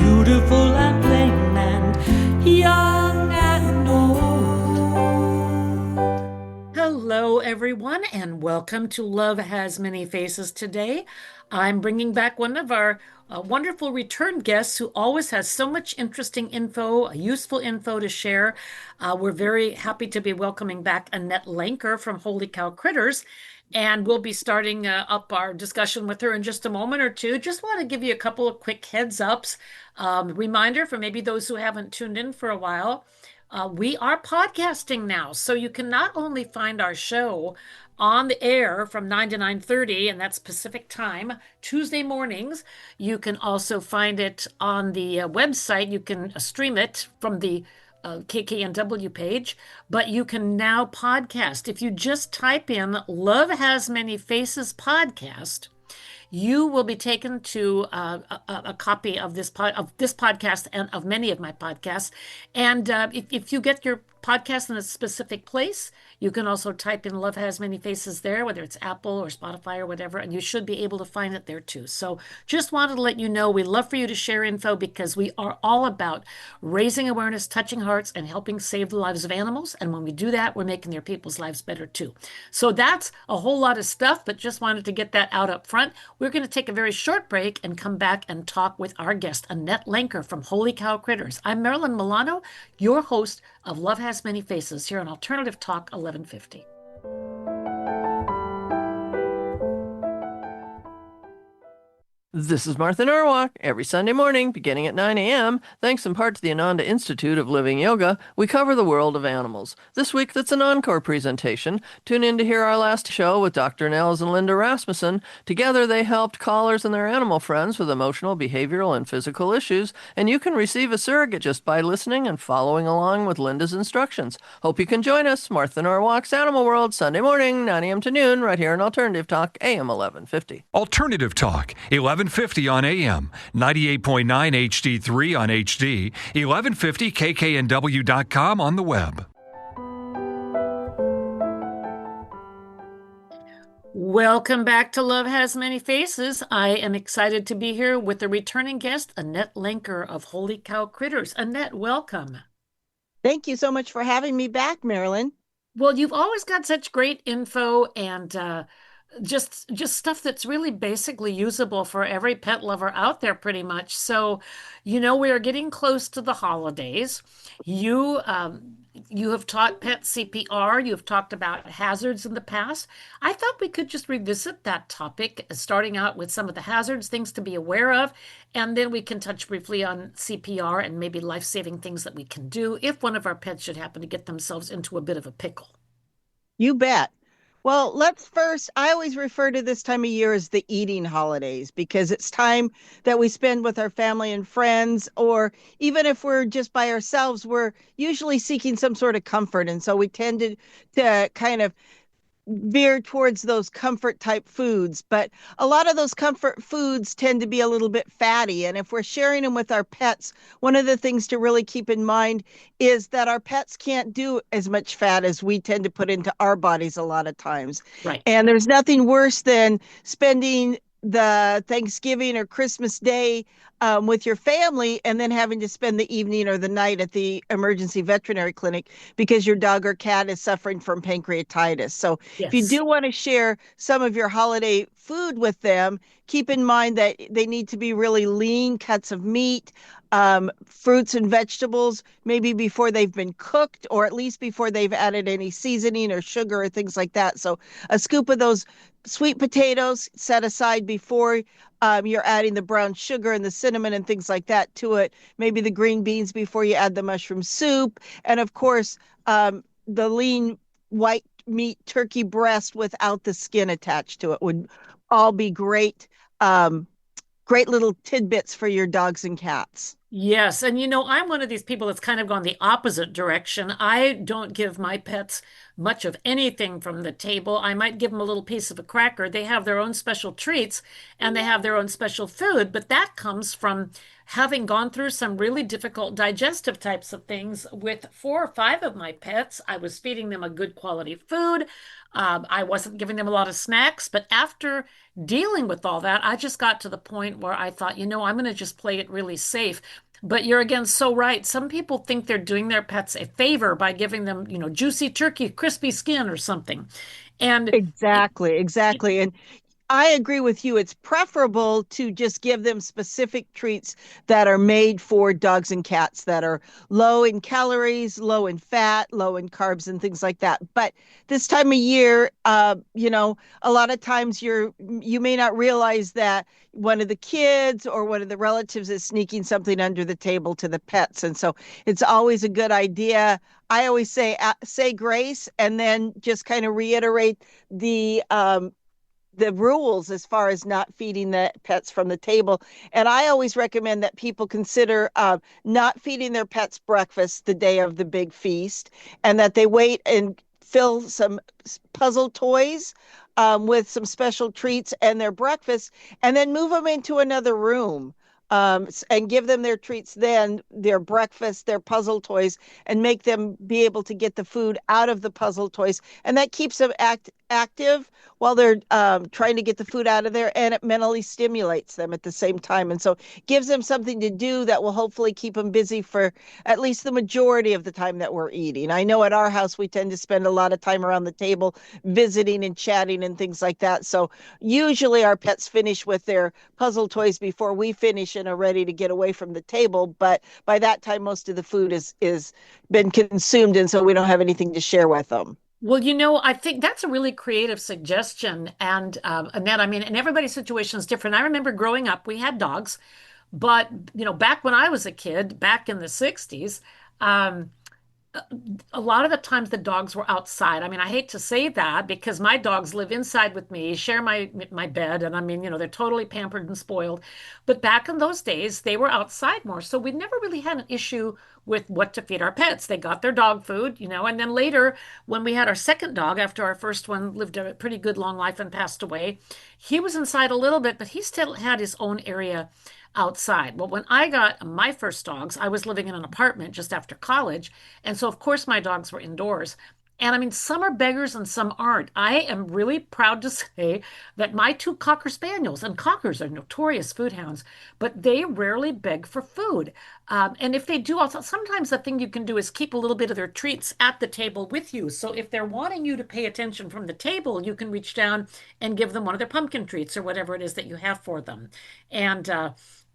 beautiful and plain and young and old. Hello, everyone, and welcome to Love Has Many Faces today. I'm bringing back one of our wonderful return guests who always has so much interesting info, useful info to share. We're very happy to be welcoming back Annette Lanker from Holy Cow Critters. And we'll be starting up our discussion with her in just a moment or two. Just want to give you a couple of quick heads ups. Reminder for maybe those who haven't tuned in for a while. We are podcasting now, so you can not only find our show on the air from 9 to 9:30, and that's Pacific time, Tuesday mornings. You can also find it on the website. You can stream it from the KKNW page, but you can now podcast. If you just type in Love Has Many Faces podcast, you will be taken to a copy of this podcast and of many of my podcasts. And if you get your podcast in a specific place, you can also type in Love Has Many Faces there, whether it's Apple or Spotify or whatever, and you should be able to find it there too. So just wanted to let you know we love for you to share info because we are all about raising awareness, touching hearts, and helping save the lives of animals. And when we do that, we're making their people's lives better too. So that's a whole lot of stuff, but just wanted to get that out up front. We're going to take a very short break and come back and talk with our guest, Annette Lanker from Holy Cow Critters. I'm Marilyn Milano, your host of Love Has Many Faces here on Alternative Talk 1150. This is Martha Norwalk. Every Sunday morning, beginning at 9 a.m., thanks in part to the Ananda Institute of Living Yoga, we cover the world of animals. This week, that's an encore presentation. Tune in to hear our last show with Dr. Nels and Linda Rasmussen. Together, they helped callers and their animal friends with emotional, behavioral, and physical issues, and you can receive a surrogate just by listening and following along with Linda's instructions. Hope you can join us, Martha Norwalk's Animal World, Sunday morning, 9 a.m. to noon, right here on Alternative Talk, AM 1150. Alternative Talk, 1150 on AM, 98.9 HD3 on HD, 1150 kknw.com on the web. Welcome back to Love Has Many Faces. I am excited to be here with a returning guest, Annette Lanker of Holy Cow Critters. Annette, welcome. Thank you so much for having me back, Marilyn. Well, you've always got such great info and just stuff that's really basically usable for every pet lover out there pretty much. So, we are getting close to the holidays. You have taught pet CPR. You've talked about hazards in the past. I thought we could just revisit that topic, starting out with some of the hazards, things to be aware of, and then we can touch briefly on CPR and maybe life-saving things that we can do if one of our pets should happen to get themselves into a bit of a pickle. You bet. Well, I always refer to this time of year as the eating holidays because it's time that we spend with our family and friends, or even if we're just by ourselves, we're usually seeking some sort of comfort. And so we tend to kind of veer towards those comfort type foods, but a lot of those comfort foods tend to be a little bit fatty. And if we're sharing them with our pets, one of the things to really keep in mind is that our pets can't do as much fat as we tend to put into our bodies a lot of times. Right. And there's nothing worse than spending the Thanksgiving or Christmas day with your family and then having to spend the evening or the night at the emergency veterinary clinic because your dog or cat is suffering from pancreatitis. So Yes. if you do want to share some of your holiday food with them, keep in mind that they need to be really lean cuts of meat, fruits and vegetables, maybe before they've been cooked or at least before they've added any seasoning or sugar or things like that. So a scoop of those sweet potatoes set aside before you're adding the brown sugar and the cinnamon and things like that to it. Maybe the green beans before you add the mushroom soup. And of course, the lean white meat turkey breast without the skin attached to it would all be great, great little tidbits for your dogs and cats. Yes. And I'm one of these people that's kind of gone the opposite direction. I don't give my pets much of anything from the table. I might give them a little piece of a cracker. They have their own special treats and they have their own special food, but that comes from having gone through some really difficult digestive types of things with 4 or 5 of my pets. I was feeding them a good quality food. I wasn't giving them a lot of snacks, but after dealing with all that, I just got to the point where I thought, I'm going to just play it really safe. But you're again so right. Some people think they're doing their pets a favor by giving them, juicy turkey, crispy skin or something. And it, Exactly, exactly. And I agree with you. It's preferable to just give them specific treats that are made for dogs and cats that are low in calories, low in fat, low in carbs, and things like that. But this time of year, a lot of times you may not realize that one of the kids or one of the relatives is sneaking something under the table to the pets, and so it's always a good idea. I always say grace and then just kind of reiterate the rules as far as not feeding the pets from the table. And I always recommend that people consider not feeding their pets breakfast the day of the big feast, and that they wait and fill some puzzle toys with some special treats and their breakfast, and then move them into another room. And give them their treats, then their breakfast, their puzzle toys, and make them be able to get the food out of the puzzle toys. And that keeps them active while they're trying to get the food out of there, and it mentally stimulates them at the same time, and so gives them something to do that will hopefully keep them busy for at least the majority of the time that we're eating. I know at our house we tend to spend a lot of time around the table visiting and chatting and things like that, so usually our pets finish with their puzzle toys before we finish and are ready to get away from the table, but by that time most of the food is been consumed, and so we don't have anything to share with them. well, I think that's a really creative suggestion. And Annette, I mean, and everybody's situation is different. I remember growing up, we had dogs, but back when I was a kid, back in the 60s, um, a lot of the times the dogs were outside. I mean, I hate to say that because my dogs live inside with me, share my bed, and I mean, they're totally pampered and spoiled. But back in those days, they were outside more, so we never really had an issue with what to feed our pets. They got their dog food, and then later when we had our second dog after our first one lived a pretty good long life and passed away, he was inside a little bit, but he still had his own area outside. Well, when I got my first dogs, I was living in an apartment just after college. And so, of course, my dogs were indoors. And I mean, some are beggars and some aren't. I am really proud to say that my two Cocker Spaniels, and Cockers are notorious food hounds, but they rarely beg for food. And if they do, also sometimes the thing you can do is keep a little bit of their treats at the table with you. So if they're wanting you to pay attention from the table, you can reach down and give them one of their pumpkin treats or whatever it is that you have for them. And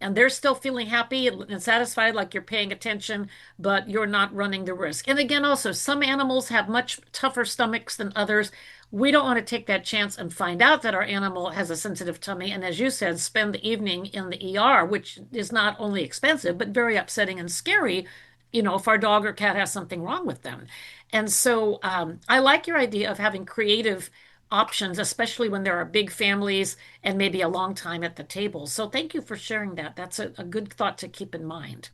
and they're still feeling happy and satisfied, like you're paying attention, but you're not running the risk. And again, also, some animals have much tougher stomachs than others. We don't want to take that chance and find out that our animal has a sensitive tummy. And as you said, spend the evening in the ER, which is not only expensive, but very upsetting and scary, if our dog or cat has something wrong with them. And so I like your idea of having creative options, especially when there are big families and maybe a long time at the table. So thank you for sharing that. That's a good thought to keep in mind.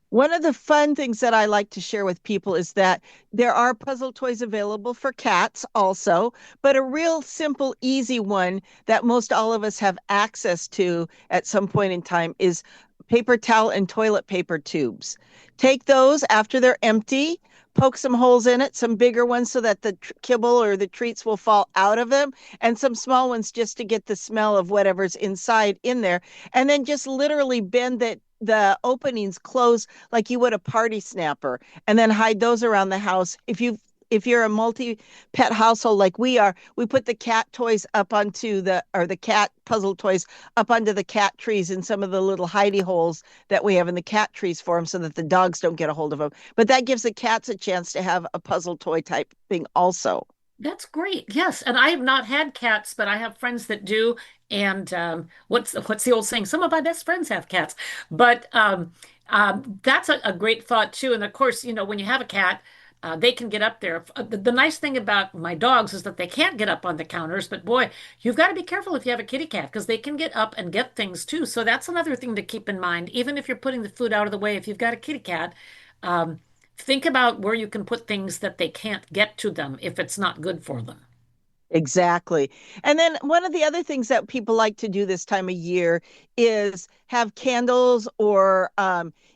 One of the fun things that I like to share with people is that there are puzzle toys available for cats also, but a real simple, easy one that most all of us have access to at some point in time is paper towel and toilet paper tubes. Take those after they're empty, poke some holes in it, some bigger ones so that the kibble or the treats will fall out of them, and some small ones just to get the smell of whatever's inside in there. And then just literally bend the openings close like you would a party snapper, and then hide those around the house. If you're a multi-pet household like we are, we put the cat toys up onto the cat puzzle toys up onto the cat trees in some of the little hidey holes that we have in the cat trees for them so that the dogs don't get a hold of them. But that gives the cats a chance to have a puzzle toy type thing also. That's great. Yes, and I have not had cats, but I have friends that do. And what's the old saying? Some of my best friends have cats. But that's a great thought too. And of course, when you have a cat, they can get up there. The nice thing about my dogs is that they can't get up on the counters. But boy, you've got to be careful if you have a kitty cat because they can get up and get things too. So that's another thing to keep in mind. Even if you're putting the food out of the way, if you've got a kitty cat, um, think about where you can put things that they can't get to them if it's not good for them. Exactly. And then one of the other things that people like to do this time of year is have candles or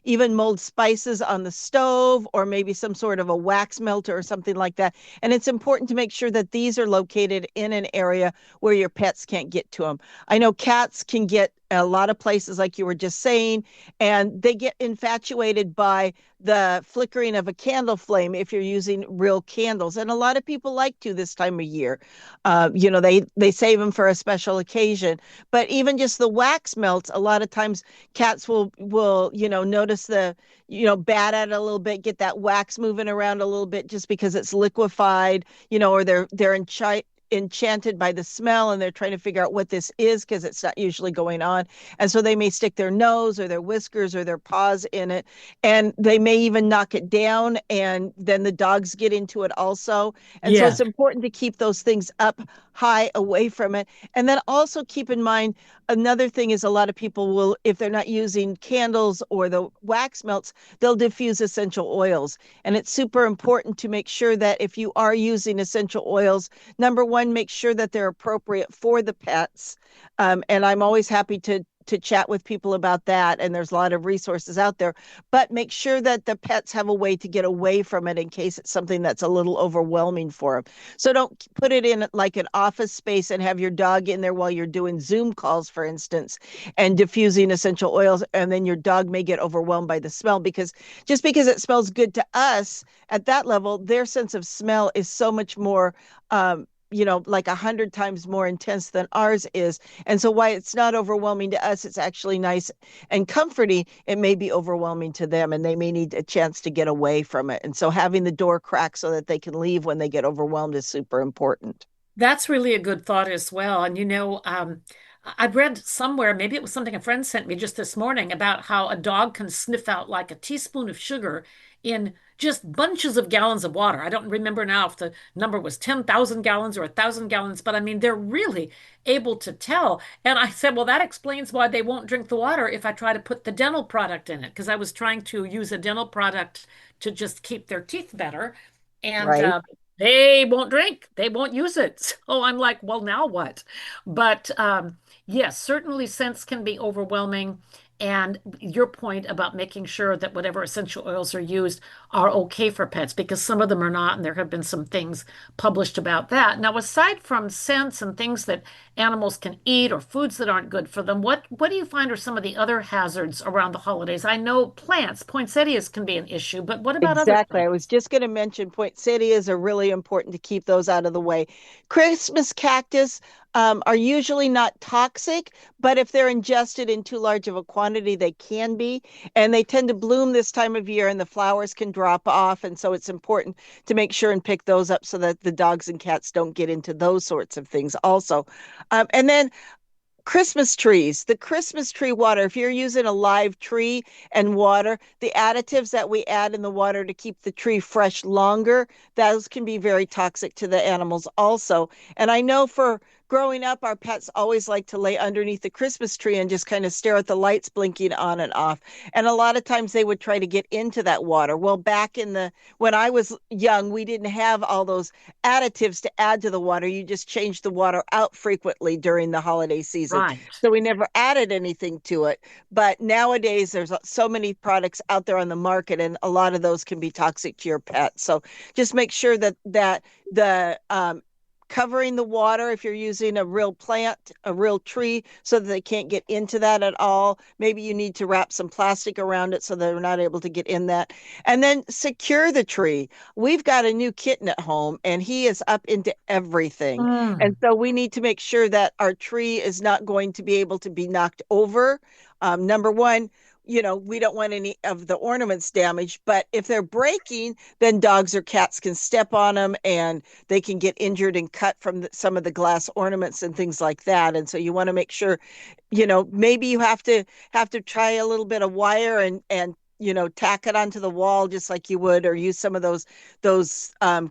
even mulled spices on the stove, or maybe some sort of a wax melter or something like that. And it's important to make sure that these are located in an area where your pets can't get to them. I know cats can get a lot of places, like you were just saying, and they get infatuated by the flickering of a candle flame if you're using real candles. And a lot of people like to this time of year. They save them for a special occasion. But even just the wax melts, a lot of times cats will notice bat at it a little bit, get that wax moving around a little bit just because it's liquefied, or they're enchanted by the smell, and they're trying to figure out what this is because it's not usually going on. And so they may stick their nose or their whiskers or their paws in it, and they may even knock it down, and then the dogs get into it also. And so Yeah. it's important to keep those things up high away from it. And then also keep in mind, another thing is, a lot of people will, if they're not using candles or the wax melts, they'll diffuse essential oils. And it's super important to make sure that if you are using essential oils, number one, make sure that they're appropriate for the pets. And I'm always happy to chat with people about that. And there's a lot of resources out there, but make sure that the pets have a way to get away from it in case it's something that's a little overwhelming for them. So don't put it in like an office space and have your dog in there while you're doing Zoom calls, for instance, and diffusing essential oils. And then your dog may get overwhelmed by the smell, because just because it smells good to us at that level, their sense of smell is so much more, like 100 times more intense than ours is. And so why it's not overwhelming to us, it's actually nice and comforting. It may be overwhelming to them, and they may need a chance to get away from it. And so having the door cracked so that they can leave when they get overwhelmed is super important. That's really a good thought as well. And I've read somewhere, maybe it was something a friend sent me just this morning, about how a dog can sniff out like a teaspoon of sugar in just bunches of gallons of water. I don't remember now if the number was 10,000 gallons or 1,000 gallons, but I mean, they're really able to tell. And I said, well, that explains why they won't drink the water if I try to put the dental product in it, because I was trying to use a dental product to just keep their teeth better. And Right. they won't drink, they won't use it. So I'm like, well, now what? But yes, certainly scents can be overwhelming. And your point about making sure that whatever essential oils are used are okay for pets, because some of them are not, and there have been some things published about that. Now, aside from scents and things that animals can eat or foods that aren't good for them, what do you find are some of the other hazards around the holidays? I know plants, poinsettias can be an issue, but what about other Exactly. things? I was just going to mention poinsettias are really important to keep those out of the way. Christmas cactus are usually not toxic, but if they're ingested in too large of a quantity, they can be. And they tend to bloom this time of year, and the flowers can drop off. And so it's important to make sure and pick those up so that the dogs and cats don't get into those sorts of things also. And then Christmas trees, the Christmas tree water, if you're using a live tree and water, the additives that we add in the water to keep the tree fresh longer, those can be very toxic to the animals also. And I know for growing up, our pets always like to lay underneath the Christmas tree and just kind of stare at the lights blinking on and off. And a lot of times they would try to get into that water. Well, back in when I was young, we didn't have all those additives to add to the water. You just changed the water out frequently during the holiday season. Right. So we never added anything to it. But nowadays, there's so many products out there on the market, and a lot of those can be toxic to your pet. So just make sure that the covering the water, if you're using a real plant, a real tree, so that they can't get into that at all. Maybe you need to wrap some plastic around it so they're not able to get in that. And then secure the tree. We've got a new kitten at home, and he is up into everything. And Mm, so we need to make sure that our tree is not going to be able to be knocked over. Number one, we don't want any of the ornaments damaged, but if they're breaking, then dogs or cats can step on them, and they can get injured and cut from some of the glass ornaments and things like that. And so you want to make sure, maybe you have to try a little bit of wire and tack it onto the wall just like you would, or use some of those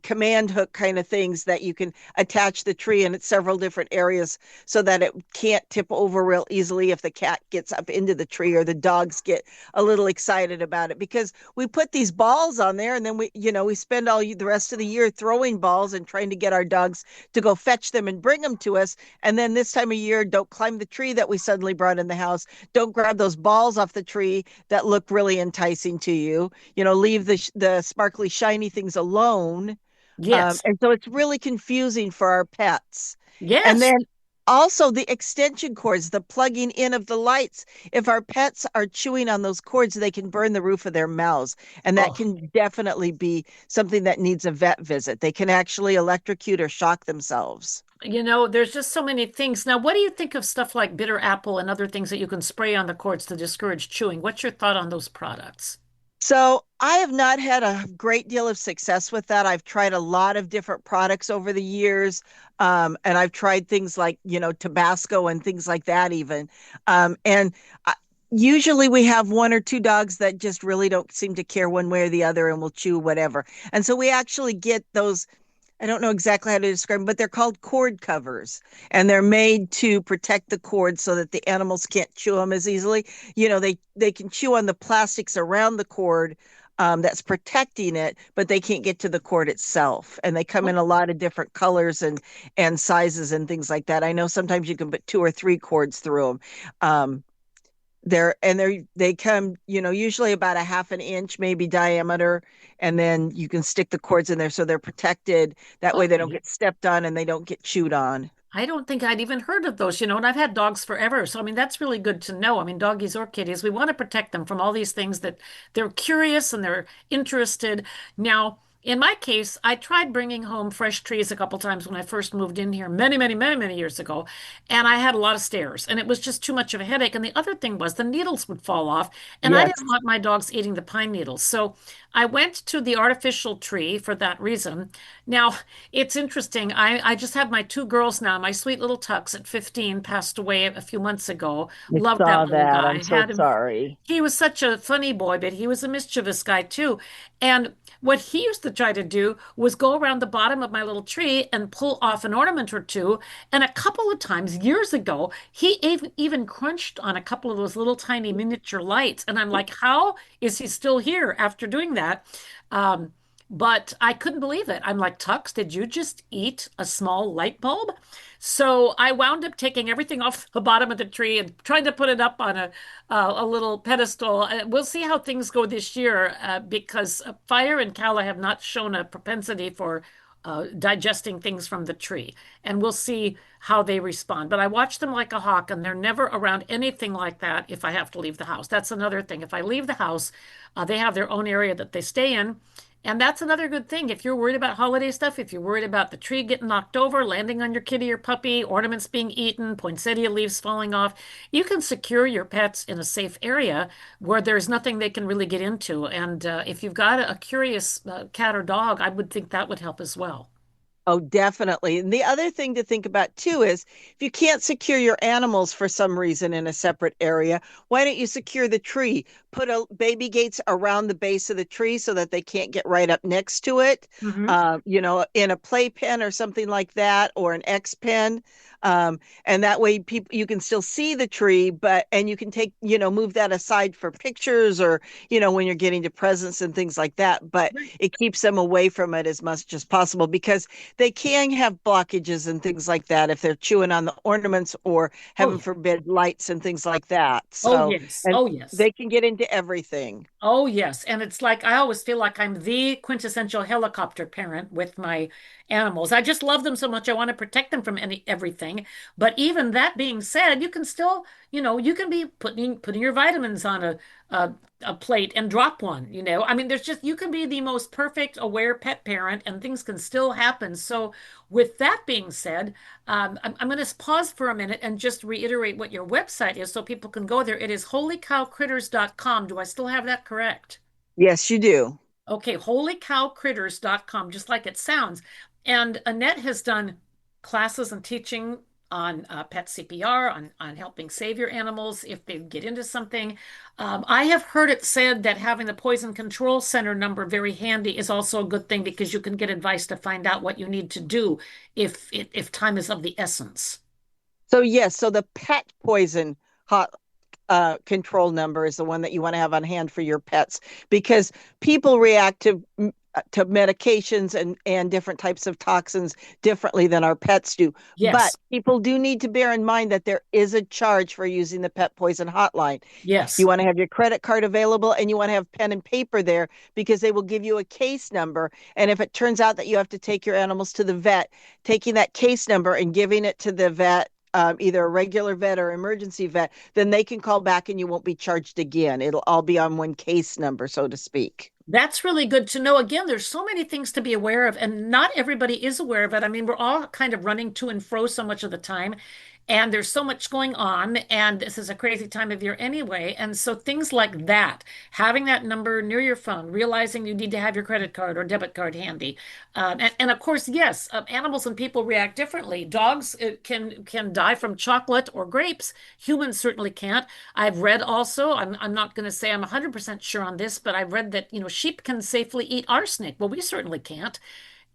command hook kind of things that you can attach the tree in at several different areas so that it can't tip over real easily if the cat gets up into the tree or the dogs get a little excited about it. Because we put these balls on there, and then we spend all the rest of the year throwing balls and trying to get our dogs to go fetch them and bring them to us. And then this time of year, don't climb the tree that we suddenly brought in the house. Don't grab those balls off the tree that look really enticing to you. Leave the sparkly shiny things alone. Yes. And so it's really confusing for our pets. And Yes. then also the extension cords, the plugging in of the lights. If our pets are chewing on those cords, they can burn the roof of their mouths. And that Oh, can definitely be something that needs a vet visit. They can actually electrocute or shock themselves. there's just so many things. Now, what do you think of stuff like bitter apple and other things that you can spray on the cords to discourage chewing? What's your thought on those products? So I have not had a great deal of success with that. I've tried a lot of different products over the years. And I've tried things like, Tabasco and things like that, even. And usually we have one or two dogs that just really don't seem to care one way or the other and will chew whatever. And so we actually get those. I don't know exactly how to describe them, but they're called cord covers, and they're made to protect the cord so that the animals can't chew them as easily. They can chew on the plastics around the cord, that's protecting it, but they can't get to the cord itself. And they come in a lot of different colors and sizes and things like that. I know sometimes you can put two or three cords through them. Um, they come, usually about a half an inch maybe diameter, and then you can stick the cords in there so they're protected. That way they don't Okay. get stepped on and they don't get chewed on. I don't think I'd even heard of those, and I've had dogs forever. So, I mean, that's really good to know. I mean, doggies or kitties, we want to protect them from all these things that they're curious and they're interested. Now, in my case, I tried bringing home fresh trees a couple times when I first moved in here many, many, many, many years ago. And I had a lot of stairs, and it was just too much of a headache. And the other thing was the needles would fall off, and I Yes. didn't want my dogs eating the pine needles. So I went to the artificial tree for that reason. Now, it's interesting. I just have my two girls now. My sweet little Tux at 15 passed away a few months ago. I Loved that saw little that. I'm guy. so Had him. sorry. He was such a funny boy, but he was a mischievous guy too. And what he used to try to do was go around the bottom of my little tree and pull off an ornament or two. And a couple of times years ago, he even crunched on a couple of those little tiny miniature lights. And I'm like, how is he still here after doing that? Um, but I couldn't believe it. I'm like, Tux, did you just eat a small light bulb? So I wound up taking everything off the bottom of the tree and trying to put it up on a little pedestal. We'll see how things go this year because Fire and Calla have not shown a propensity for digesting things from the tree, and we'll see how they respond. But I watch them like a hawk, and they're never around anything like that if I have to leave the house. That's another thing. If I leave the house, they have their own area that they stay in. And that's another good thing. If you're worried about holiday stuff, if you're worried about the tree getting knocked over, landing on your kitty or puppy, ornaments being eaten, poinsettia leaves falling off, you can secure your pets in a safe area where there's nothing they can really get into. And if you've got a curious cat or dog, I would think that would help as well. Oh, definitely. And the other thing to think about too is if you can't secure your animals for some reason in a separate area, why don't you secure the tree? Put a baby gates around the base of the tree so that they can't get right up next to it. Hmm. In a playpen or something like that, or an X pen. And that way people you can still see the tree, and you can move that aside for pictures, or, when you're getting to presents and things like that. But it keeps them away from it as much as possible, because they can have blockages and things like that if they're chewing on the ornaments, or Oh, heaven yeah. forbid lights and things like that. Oh, So, yes. and Oh, yes. they can get into everything. Oh, yes. And it's like I always feel like I'm the quintessential helicopter parent with my animals. I just love them so much. I want to protect them from everything. But even that being said, you can still, you can be putting your vitamins on a plate and drop one. I mean, there's just you can be the most perfect aware pet parent and things can still happen. So with that being said, I'm going to pause for a minute and just reiterate what your website is so people can go there. It is holycowcritters.com. Do I still have that correct? Yes, you do. Okay, holycowcritters.com, just like it sounds. And Annette has done classes and teaching on pet CPR, on helping save your animals if they get into something. I have heard it said that having the Poison Control Center number very handy is also a good thing because you can get advice to find out what you need to do if time is of the essence. So yes, so the pet poison hot control number is the one that you want to have on hand for your pets because people react to medications and different types of toxins differently than our pets do. But Yes, people do need to bear in mind that there is a charge for using the pet poison hotline. You yes. want to have your credit card available and you want to have pen and paper there because they will give you a case number. And if it turns out that you have to take your animals to the vet, taking that case number and giving it to the vet, either a regular vet or emergency vet, then they can call back and you won't be charged again. It'll all be on one case number, so to speak. That's really good to know. Again, there's so many things to be aware of, and not everybody is aware of it. I mean, we're all kind of running to and fro so much of the time, and there's so much going on, and this is a crazy time of year anyway. And so things like that, having that number near your phone, realizing you need to have your credit card or debit card handy. And of course, yes, animals and people react differently. Dogs can die from chocolate or grapes. Humans certainly can't. I've read also, I'm not going to say I'm 100% sure on this, but I've read that, sheep can safely eat arsenic. Well, we certainly can't.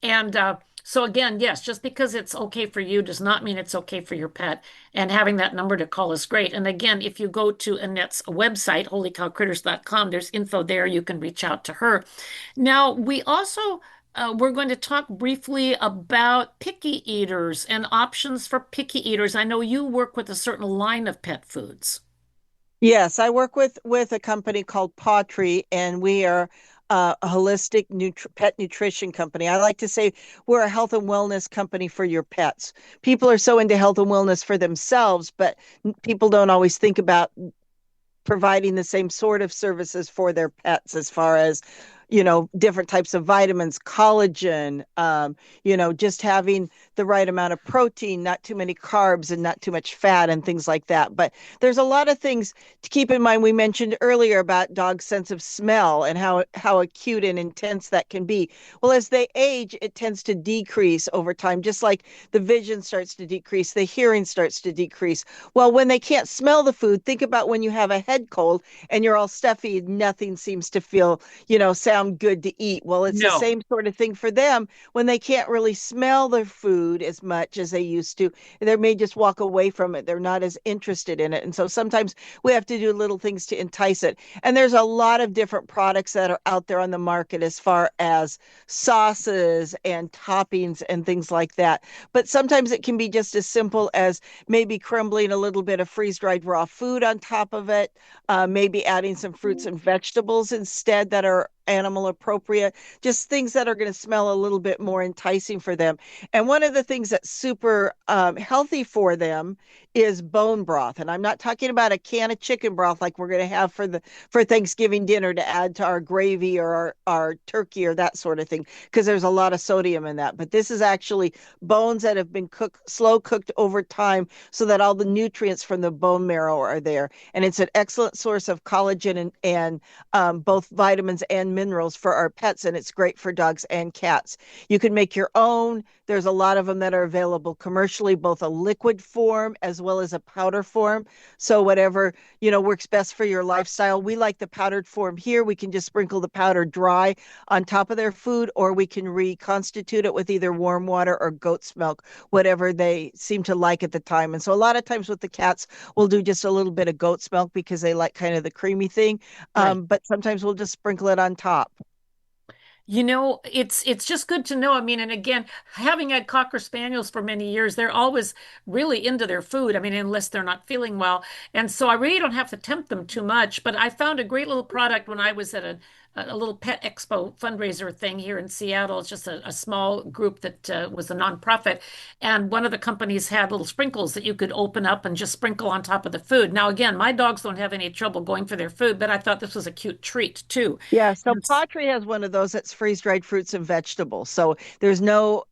And so again, yes, just because it's okay for you does not mean it's okay for your pet. And having that number to call is great. And again, if you go to Annette's website, holycowcritters.com, there's info there. You can reach out to her. Now, we also we're going to talk briefly about picky eaters and options for picky eaters. I know you work with a certain line of pet foods. Yes, I work with a company called Pawtree, and we are a holistic pet nutrition company. I like to say we're a health and wellness company for your pets. People are so into health and wellness for themselves, but people don't always think about providing the same sort of services for their pets as far as different types of vitamins, collagen, just having the right amount of protein, not too many carbs and not too much fat and things like that. But there's a lot of things to keep in mind. We mentioned earlier about dogs' sense of smell and how acute and intense that can be. Well, as they age, it tends to decrease over time, just like the vision starts to decrease, the hearing starts to decrease. Well, when they can't smell the food, think about when you have a head cold and you're all stuffy, nothing seems to feel, sound good to eat. Well, it's the No. same sort of thing for them when they can't really smell their food as much as they used to. They may just walk away from it. They're not as interested in it. And so sometimes we have to do little things to entice it. And there's a lot of different products that are out there on the market as far as sauces and toppings and things like that. But sometimes it can be just as simple as maybe crumbling a little bit of freeze-dried raw food on top of it, maybe adding some fruits and vegetables instead that are animal appropriate, just things that are going to smell a little bit more enticing for them. And one of the things that's super healthy for them is bone broth. And I'm not talking about a can of chicken broth like we're going to have for Thanksgiving dinner to add to our gravy or our turkey or that sort of thing, because there's a lot of sodium in that. But this is actually bones that have been slow cooked over time so that all the nutrients from the bone marrow are there. And it's an excellent source of collagen and both vitamins and minerals for our pets, and it's great for dogs and cats. You can make your own. There's a lot of them that are available commercially, both a liquid form as well as a powder form. So whatever, works best for your lifestyle. We like the powdered form here. We can just sprinkle the powder dry on top of their food, or we can reconstitute it with either warm water or goat's milk, whatever they seem to like at the time. And so a lot of times with the cats, we'll do just a little bit of goat's milk because they like kind of the creamy thing. Right. But sometimes we'll just sprinkle it on top. It's just good to know. I mean, and again, having had Cocker Spaniels for many years, they're always really into their food. I mean, unless they're not feeling well. And so I really don't have to tempt them too much. But I found a great little product when I was at a little pet expo fundraiser thing here in Seattle. It's just a small group that was a nonprofit. And one of the companies had little sprinkles that you could open up and just sprinkle on top of the food. Now, again, my dogs don't have any trouble going for their food, but I thought this was a cute treat too. Yeah, so And Pottery has one of those that's freeze-dried fruits and vegetables. So there's no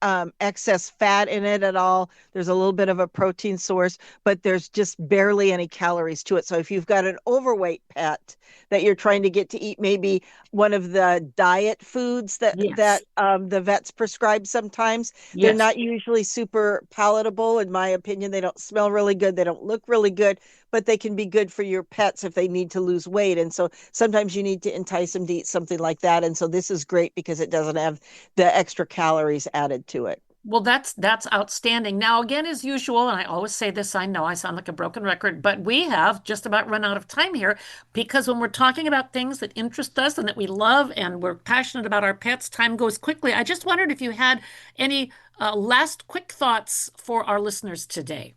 excess fat in it at all. There's a little bit of a protein source, but there's just barely any calories to it. So if you've got an overweight pet that you're trying to get to eat maybe one of the diet foods that Yes. the vets prescribe sometimes. They're Yes. not usually super palatable, in my opinion. They don't smell really good. They don't look really good, but they can be good for your pets if they need to lose weight. And so sometimes you need to entice them to eat something like that. And so this is great because it doesn't have the extra calories added to it. Well, that's outstanding. Now, again, as usual, and I always say this, I know I sound like a broken record, but we have just about run out of time here because when we're talking about things that interest us and that we love and we're passionate about our pets, time goes quickly. I just wondered if you had any last quick thoughts for our listeners today.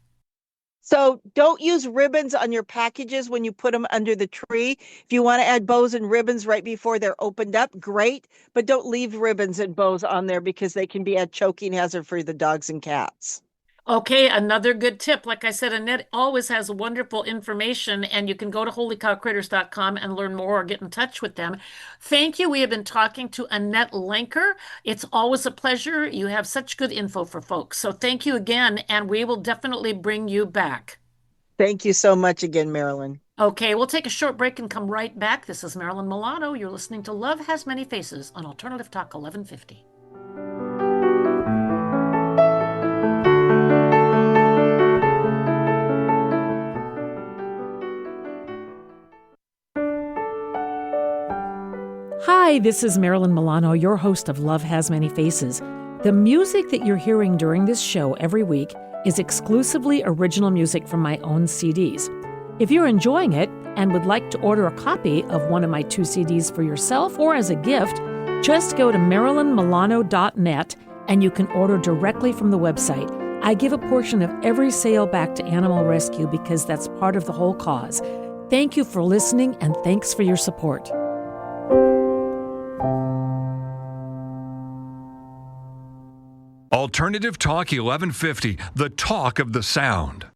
So don't use ribbons on your packages when you put them under the tree. If you want to add bows and ribbons right before they're opened up, great. But don't leave ribbons and bows on there because they can be a choking hazard for the dogs and cats. Okay, another good tip. Like I said, Annette always has wonderful information, and you can go to holycowcritters.com and learn more or get in touch with them. Thank you. We have been talking to Annette Lanker. It's always a pleasure. You have such good info for folks. So thank you again, and we will definitely bring you back. Thank you so much again, Marilyn. Okay, we'll take a short break and come right back. This is Marilyn Milano. You're listening to Love Has Many Faces on Alternative Talk 1150. Hi, this is Marilyn Milano, your host of Love Has Many Faces. The music that you're hearing during this show every week is exclusively original music from my own CDs. If you're enjoying it and would like to order a copy of one of my 2 CDs for yourself or as a gift, just go to marilynmilano.net and you can order directly from the website. I give a portion of every sale back to Animal Rescue because that's part of the whole cause. Thank you for listening and thanks for your support. Alternative Talk 1150, the talk of the sound.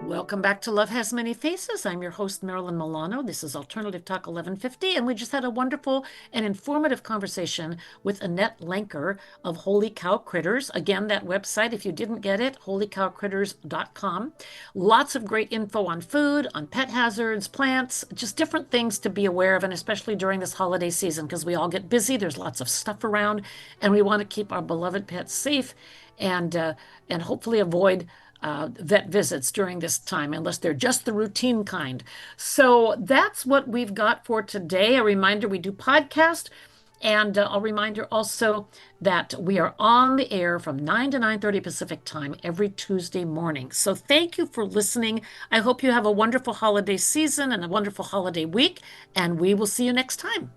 Welcome back to Love Has Many Faces. I'm your host, Marilyn Milano. This is Alternative Talk 1150, and we just had a wonderful and informative conversation with Annette Lanker of Holy Cow Critters. Again, that website, if you didn't get it, holycowcritters.com. Lots of great info on food, on pet hazards, plants, just different things to be aware of, and especially during this holiday season, because we all get busy. There's lots of stuff around, and we want to keep our beloved pets safe and hopefully avoid vet visits during this time, unless they're just the routine kind. So that's what we've got for today. A reminder, we do podcast, and a reminder also that we are on the air from 9 to 9:30 Pacific time every Tuesday morning. So thank you for listening. I hope you have a wonderful holiday season and a wonderful holiday week, and we will see you next time.